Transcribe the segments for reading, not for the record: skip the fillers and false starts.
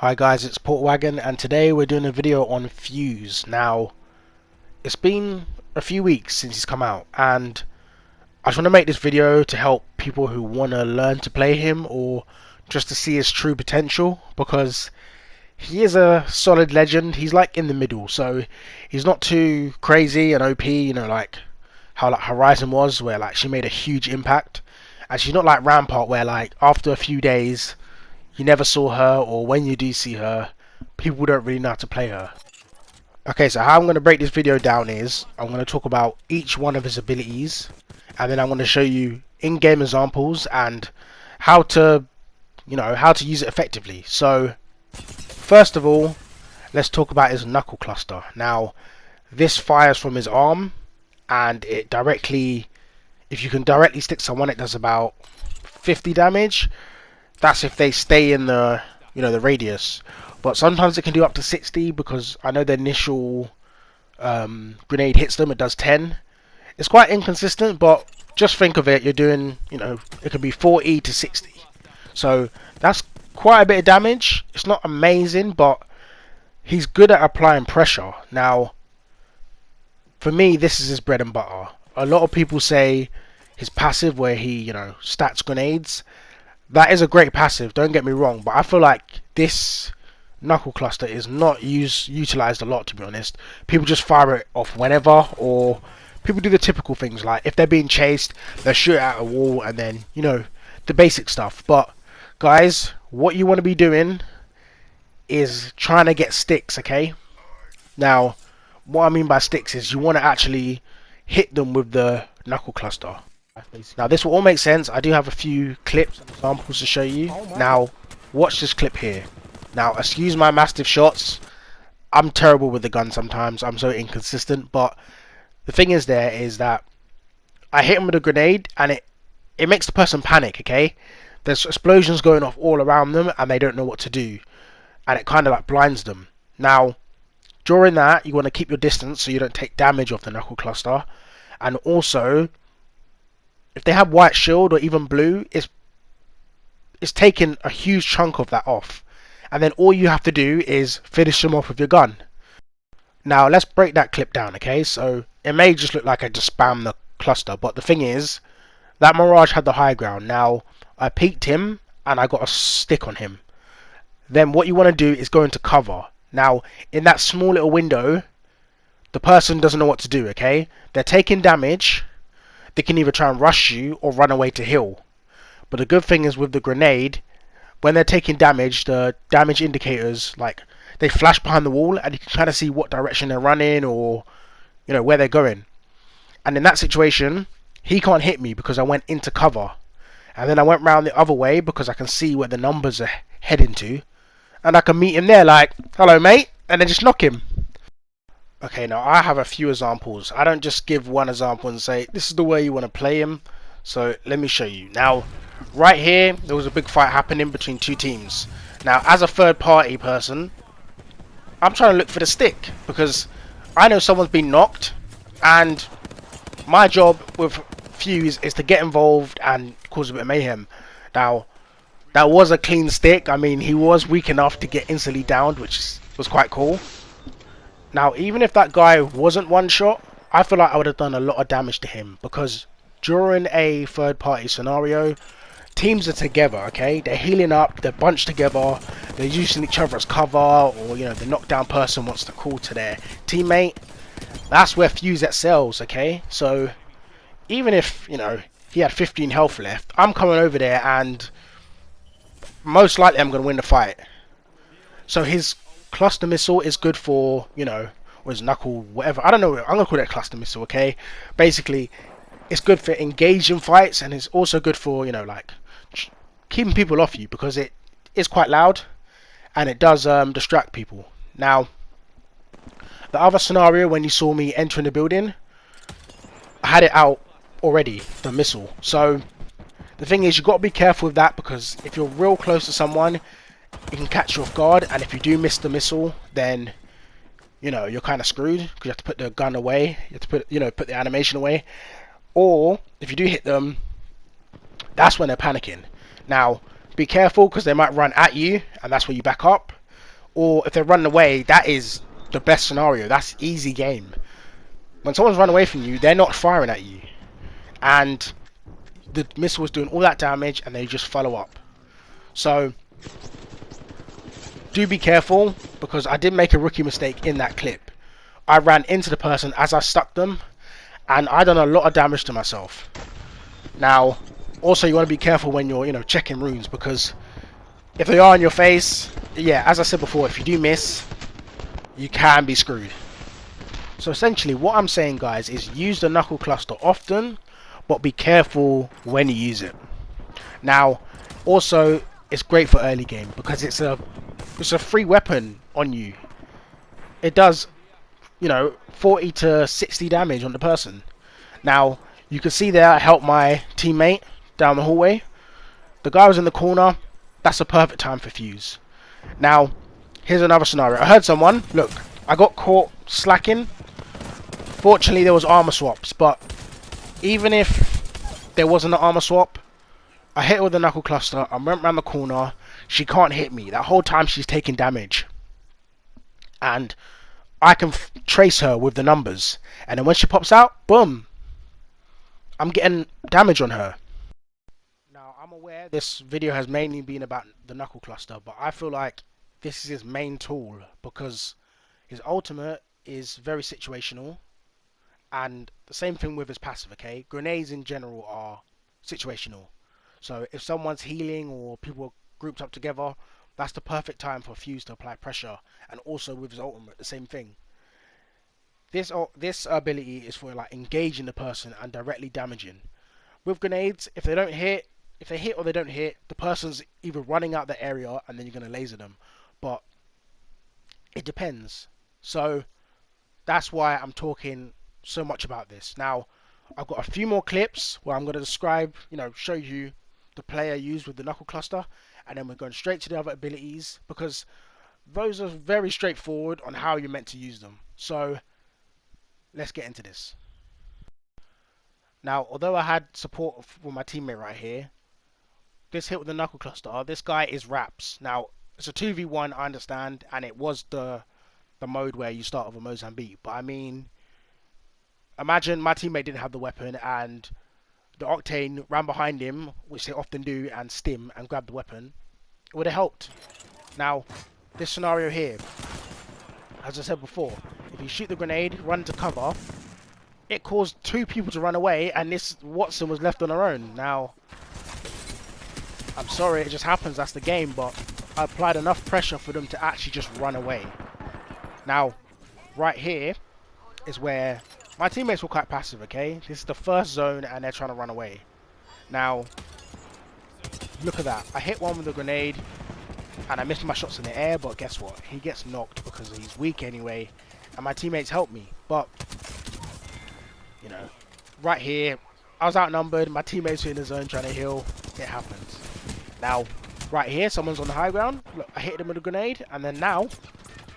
Hi guys, it's Portwagon, and today we're doing a video on Fuse. Now, it's been a few weeks since he's come out, and I just want to make this video to help people who want to learn to play him or just to see his true potential, because he is a solid legend. He's like in the middle, so he's not too crazy and OP, like how like Horizon was, where like she made a huge impact, and she's not like Rampart, where like after a few days you never saw her, or when you do see her, people don't really know how to play her. Okay, so how I'm going to break this video down is I'm going to talk about each one of his abilities, and then I'm going to show you in-game examples and how to, how to use it effectively. So, first of all, let's talk about his knuckle cluster. Now, this fires from his arm, and it directly, if you can directly stick someone, it does about 50 damage. That's if they stay in the the radius, but sometimes it can do up to 60, because I know the initial grenade hits them, it does 10. It's quite inconsistent, but just think of it, you're doing, it can be 40 to 60, so that's quite a bit of damage. It's not amazing, but he's good at applying pressure. Now, for me, this is his bread and butter. A lot of people say his passive, where he stats grenades, that is a great passive, don't get me wrong, but I feel like this knuckle cluster is not utilized a lot, to be honest. People just fire it off whenever, or people do the typical things, like if they're being chased, they'll shoot at a wall, and then, the basic stuff. But guys, what you want to be doing is trying to get sticks, okay? Now, what I mean by sticks is you want to actually hit them with the knuckle cluster. Now this will all make sense. I do have a few clips and examples to show you. Now watch this clip here. Now excuse my massive shots, I'm terrible with the gun sometimes, I'm so inconsistent, but the thing is that I hit him with a grenade, and it makes the person panic, okay? There's explosions going off all around them, and they don't know what to do, and it kind of like blinds them. Now during that, you want to keep your distance so you don't take damage off the knuckle cluster, and also if they have white shield or even blue, it's taking a huge chunk of that off, and then all you have to do is finish them off with your gun. Now let's break that clip down, okay? So it may just look like I just spammed the cluster, but the thing is that Mirage had the high ground. Now I peeked him and I got a stick on him. Then what you want to do is go into cover. Now in that small little window, the person doesn't know what to do, okay? They're taking damage. They can either try and rush you or run away to heal. But the good thing is with the grenade, when they're taking damage, the damage indicators, like, they flash behind the wall, and you can kind of see what direction they're running, or where they're going. And in that situation, he can't hit me because I went into cover, and then I went round the other way because I can see where the numbers are heading to, and I can meet him there like, hello mate, and then just knock him. Okay, now I have a few examples. I don't just give one example and say this is the way you want to play him. So let me show you. Now, right here, there was a big fight happening between two teams. Now, as a third party person, I'm trying to look for the stick, because I know someone's been knocked, and my job with Fuse is to get involved and cause a bit of mayhem. Now, that was a clean stick. I mean, he was weak enough to get instantly downed, which was quite cool. Now, even if that guy wasn't one shot, I feel like I would have done a lot of damage to him, because during a third party scenario, teams are together, okay? They're healing up, they're bunched together, they're using each other as cover, or the knockdown person wants to call to their teammate. That's where Fuse excels, okay? So even if he had 15 health left, I'm coming over there and most likely I'm going to win the fight. So his cluster missile is good for, or his knuckle, whatever. I don't know. I'm going to call it a cluster missile, okay? Basically, it's good for engaging fights, and it's also good for, like, keeping people off you, because it is quite loud, and it does distract people. Now, the other scenario, when you saw me entering the building, I had it out already, the missile. So, the thing is, you've got to be careful with that, because if you're real close to someone, it can catch you off guard, and if you do miss the missile, then you're kind of screwed, because you have to put the gun away, you have to put the animation away, or if you do hit them, that's when they're panicking. Now be careful, because they might run at you, and that's where you back up. or if they're running away, that is the best scenario. That's easy game. When someone's run away from you, they're not firing at you, and the missile is doing all that damage, and they just follow up. So do be careful, because I did make a rookie mistake in that clip. I ran into the person as I stuck them, and I done a lot of damage to myself. Now, also you want to be careful when you're, checking runes, because if they are in your face, yeah, as I said before, if you do miss, you can be screwed. So essentially, what I'm saying, guys, is use the knuckle cluster often, but be careful when you use it. Now, also, it's great for early game because it's a free weapon on you. It does, 40 to 60 damage on the person. Now, you can see there I helped my teammate down the hallway. The guy was in the corner. That's a perfect time for fuse. Now, here's another scenario. I heard someone. Look, I got caught slacking. Fortunately, there was armor swaps, but even if there wasn't an armor swap, I hit her with the knuckle cluster. I went around the corner. She can't hit me. That whole time she's taking damage. And I can trace her with the numbers. And then when she pops out, boom, I'm getting damage on her. Now, I'm aware this video has mainly been about the knuckle cluster, but I feel like this is his main tool because his ultimate is very situational. And the same thing with his passive, okay? Grenades in general are situational. So if someone's healing or people are grouped up together, that's the perfect time for Fuse to apply pressure. And also with his ultimate, the same thing. This ability is for like engaging the person and directly damaging. With grenades, if they hit or they don't hit, the person's either running out the area and then you're going to laser them. But it depends. So that's why I'm talking so much about this. Now, I've got a few more clips where I'm going to describe, show you the player used with the knuckle cluster, and then we're going straight to the other abilities because those are very straightforward on how you're meant to use them. So let's get into this. Now, although I had support for my teammate right here, this hit with the knuckle cluster, this guy is Raps. Now, it's a 2v1, I understand, and it was the mode where you start with a Mozambique, but I mean, imagine my teammate didn't have the weapon and the Octane ran behind him, which they often do, and stim and grab the weapon. It would have helped. Now, this scenario here, as I said before, if you shoot the grenade, run to cover, it caused two people to run away, and this Wattson was left on her own. Now, I'm sorry, it just happens, that's the game, but I applied enough pressure for them to actually just run away. Now, right here is where my teammates were quite passive, okay? This is the first zone and they're trying to run away. Now, look at that. I hit one with a grenade and I missed my shots in the air, but guess what? He gets knocked because he's weak anyway, and my teammates helped me. But, right here, I was outnumbered. My teammates were in the zone trying to heal. It happens. Now, right here, someone's on the high ground. Look, I hit him with a grenade, and then now,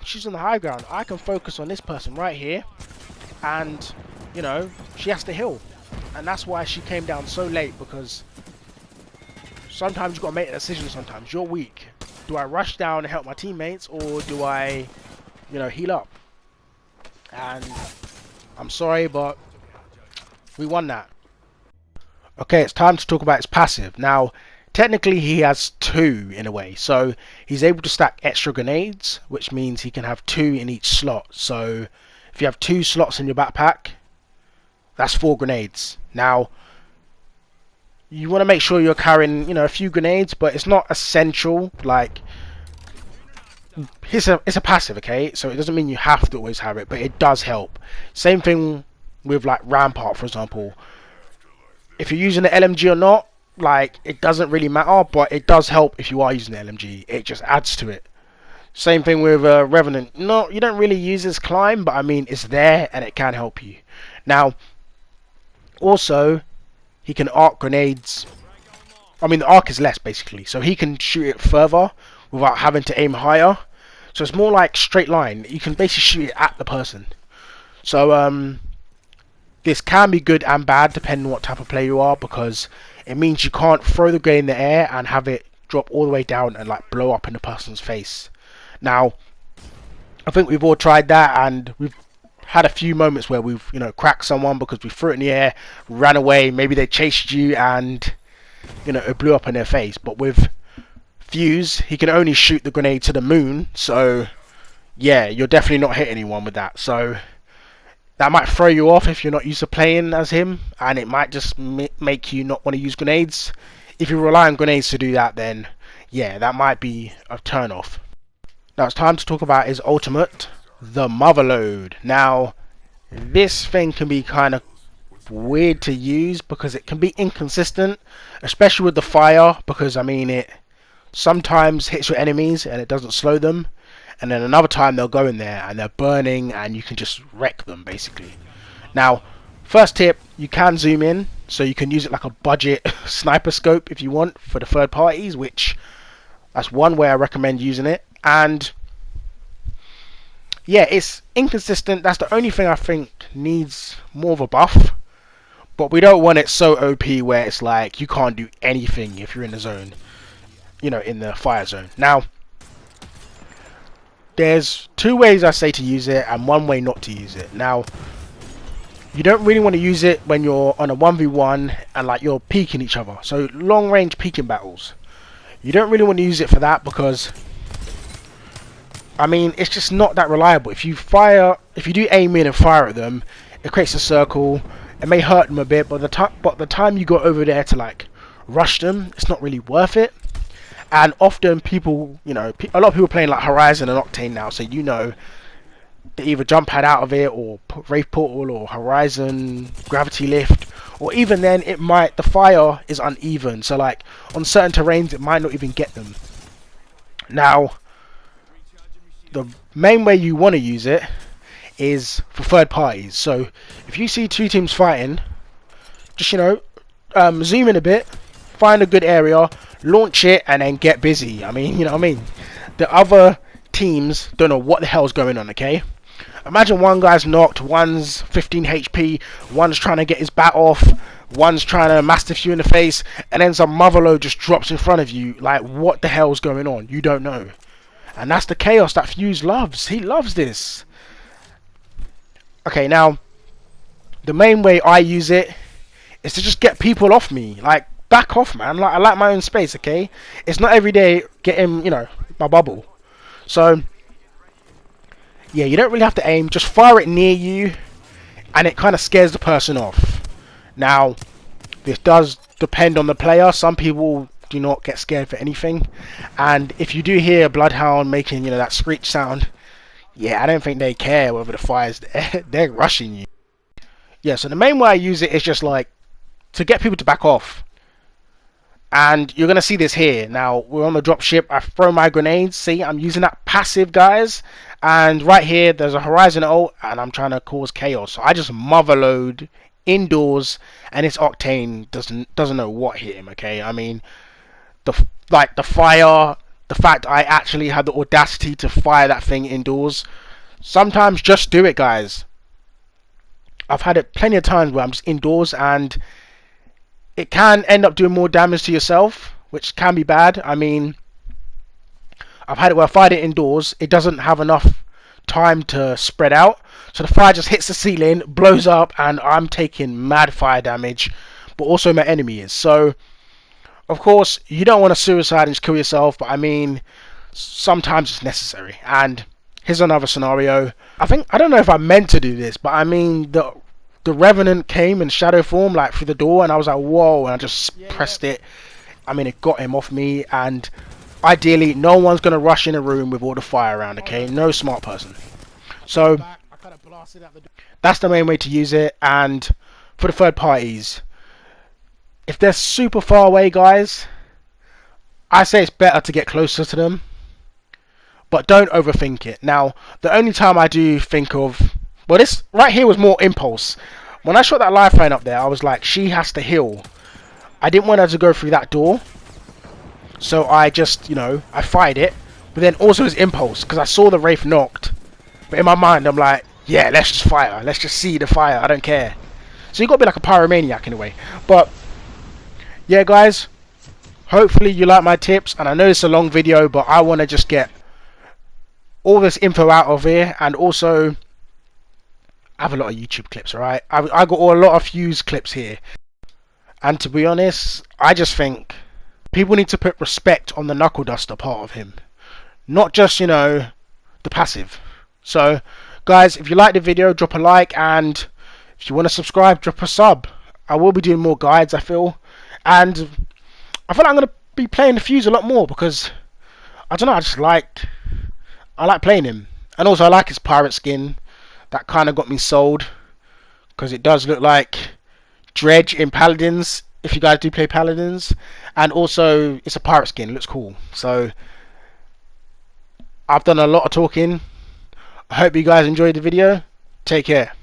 she's on the high ground. I can focus on this person right here, and, she has to heal. And that's why she came down so late, because sometimes you've got to make a decision sometimes. You're weak. Do I rush down and help my teammates, or do I, heal up? And I'm sorry, but we won that. Okay, it's time to talk about his passive. Now, technically he has two in a way. So he's able to stack extra grenades, which means he can have two in each slot. So if you have 2 slots in your backpack, that's 4 grenades. Now, you want to make sure you're carrying, a few grenades, but it's not essential. Like, it's a passive, okay? So it doesn't mean you have to always have it, but it does help. Same thing with like Rampart, for example. If you're using the LMG or not, like, it doesn't really matter, but it does help if you are using the LMG. It just adds to it. Same thing with Revenant. No, you don't really use this climb, but I mean, it's there and it can help you. Now, also, he can arc grenades. I mean, the arc is less, basically. So he can shoot it further without having to aim higher. So it's more like straight line. You can basically shoot it at the person. So, this can be good and bad depending on what type of player you are, because it means you can't throw the grenade in the air and have it drop all the way down and like blow up in the person's face. Now, I think we've all tried that, and we've had a few moments where we've, you know, cracked someone because we threw it in the air, ran away, maybe they chased you, and, you know, it blew up in their face. But with Fuse, he can only shoot the grenade to the moon, so yeah, you'll definitely not hit anyone with that. So that might throw you off if you're not used to playing as him, and it might just make you not want to use grenades. If you rely on grenades to do that, then yeah, that might be a turn off. Now it's time to talk about his ultimate, the Motherload. Now this thing can be kind of weird to use because it can be inconsistent, especially with the fire, because I mean, it sometimes hits your enemies and it doesn't slow them, and then another time they'll go in there and they're burning and you can just wreck them basically. Now, first tip, you can zoom in, so you can use it like a budget sniper scope if you want for the third parties, which that's one way I recommend using it. And yeah, it's inconsistent. That's the only thing I think needs more of a buff, but we don't want it so OP where it's like you can't do anything if you're in the zone, you know, in the fire zone. Now there's two ways I say to use it and one way not to use it. Now you don't really want to use it when you're on a 1v1 and like you're peeking each other, so long range peeking battles. You don't really want to use it for that because I mean, it's just not that reliable. If you do aim in and fire at them, it creates a circle. It may hurt them a bit, but the time you go over there to like rush them, it's not really worth it. And often people, you know, a lot of people are playing like Horizon and Octane now, so you know, they either jump pad out of it or Wraith Portal or Horizon Gravity Lift, or even then the fire is uneven, so like on certain terrains it might not even get them. Now the main way you want to use it is for third parties. So if you see two teams fighting, just, you know, zoom in a bit, find a good area, launch it, and then get busy. I mean, you know what I mean? The other teams don't know what the hell's going on, okay? Imagine one guy's knocked, one's 15 HP, one's trying to get his bat off, one's trying to mastiff you in the face, and then some Motherload just drops in front of you. Like, what the hell's going on? You don't know. And that's the chaos that Fuse loves. He loves this. Okay, now, the main way I use it is to just get people off me. Like, back off, man. Like, I like my own space, okay? It's not every day getting, you know, my bubble. So yeah, you don't really have to aim. Just fire it near you, and it kind of scares the person off. Now, this does depend on the player. Some people do not get scared for anything, and if you do hear a bloodhound making, you know, that screech sound, yeah, I don't think they care whether the fire's there. They're rushing you. Yeah, so the main way I use it is just like to get people to back off. And you're going to see this here. Now, we're on the dropship. I throw my grenades. See, I'm using that passive, guys. And right here, there's a Horizon ult, and I'm trying to cause chaos. So I just Motherload indoors, and this Octane doesn't know what hit him, okay? I mean, the fire, the fact I actually had the audacity to fire that thing indoors. Sometimes just do it, guys. I've had it plenty of times where I'm just indoors, and it can end up doing more damage to yourself, which can be bad. I mean, I've had it where I fired it indoors, it doesn't have enough time to spread out, so the fire just hits the ceiling, blows up, and I'm taking mad fire damage, but also my enemy is. So, of course, you don't want to suicide and just kill yourself, but I mean, sometimes it's necessary. And here's another scenario. I don't know if I meant to do this, but I mean, the Revenant came in shadow form, like through the door, and I was like, whoa, and I just pressed it. I mean, it got him off me, and ideally, no one's going to rush in a room with all the fire around, okay? No smart person. So, that's the main way to use it. And for the third parties, if they're super far away, guys, I say it's better to get closer to them, but don't overthink it. Now, the only time I do think of, well, this right here was more impulse. When I shot that lifeline up there, I was like, she has to heal. I didn't want her to go through that door, so I just, you know, I fired it. But then also it's impulse, because I saw the Wraith knocked. But in my mind, I'm like, yeah, let's just fire. Let's just see the fire. I don't care. So you got to be like a pyromaniac in a way. But yeah, guys, hopefully you like my tips. And I know it's a long video, but I want to just get all this info out of here, and also I have a lot of YouTube clips, alright? I got a lot of Fuse clips here. And to be honest, I just think people need to put respect on the Knuckle Duster part of him. Not just, you know, the passive. So, guys, if you like the video, drop a like, and if you want to subscribe, drop a sub. I will be doing more guides, I feel. And I feel like I'm going to be playing the Fuse a lot more because, I don't know, I like playing him. And also I like his pirate skin. That kind of got me sold because it does look like Dredge in Paladins, if you guys do play Paladins. And also it's a pirate skin, it looks cool. So I've done a lot of talking. I hope you guys enjoyed the video. Take care.